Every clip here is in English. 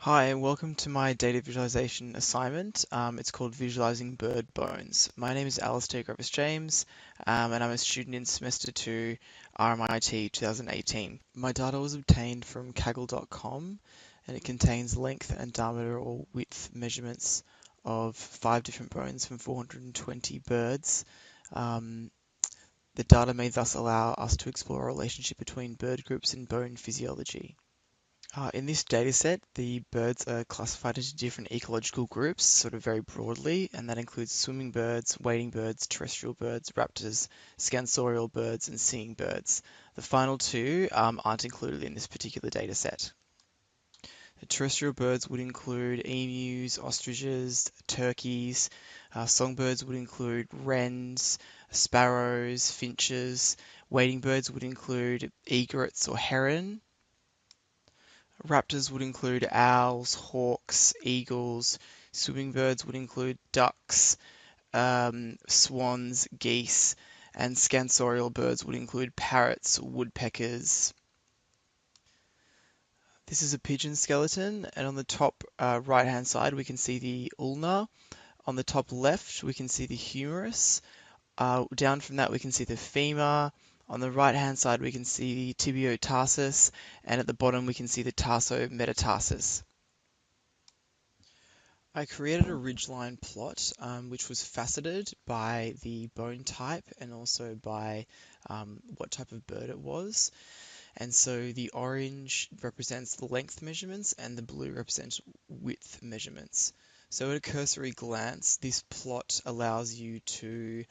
Hi, and welcome to my data visualization assignment. It's called Visualizing Bird Bones. My name is Alistair Grevis-James, and I'm a student in Semester 2, RMIT 2018. My data was obtained from kaggle.com, and it contains length and diameter or width measurements of 5 different bones from 420 birds. The data may thus allow us to explore a relationship between bird groups and bone physiology. In this dataset, the birds are classified into different ecological groups, sort of very broadly, and that includes swimming birds, wading birds, terrestrial birds, raptors, scansorial birds, and singing birds. The final two aren't included in this particular dataset. The terrestrial birds would include emus, ostriches, turkeys. Songbirds would include wrens, sparrows, finches. Wading birds would include egrets or heron. Raptors would include owls, hawks, eagles. Swimming birds would include ducks, swans, geese, and scansorial birds would include parrots, woodpeckers. This is a pigeon skeleton, and on the top right-hand side we can see the ulna. On the top left we can see the humerus. Down from that we can see the femur. On the right-hand side we can see the tibiotarsus, and at the bottom we can see the tarsometatarsus. I created a ridgeline plot which was faceted by the bone type and also by what type of bird it was. And so the orange represents the length measurements and the blue represents width measurements. So at a cursory glance, this plot allows you to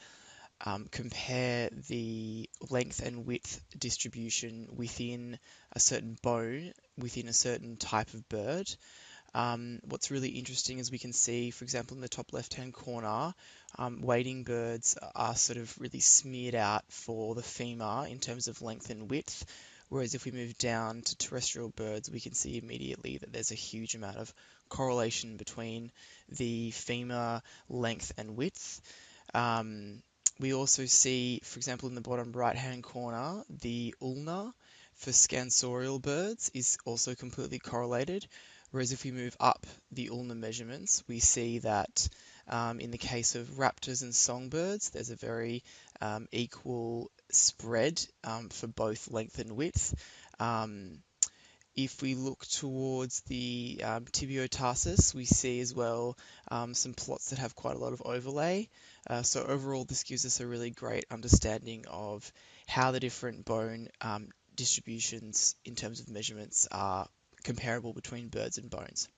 compare the length and width distribution within a certain bone, within a certain type of bird. What's really interesting is we can see, for example, in the top left-hand corner, wading birds are sort of really smeared out for the femur in terms of length and width, whereas if we move down to terrestrial birds, we can see immediately that there's a huge amount of correlation between the femur length and width. We also see, for example, in the bottom right-hand corner, the ulna for scansorial birds is also completely correlated. Whereas if we move up the ulnar measurements, we see that in the case of raptors and songbirds, there's a very equal spread for both length and width. If we look towards the tibiotarsus, we see as well some plots that have quite a lot of overlay. So overall, this gives us a really great understanding of how the different bone distributions in terms of measurements are comparable between birds and bones.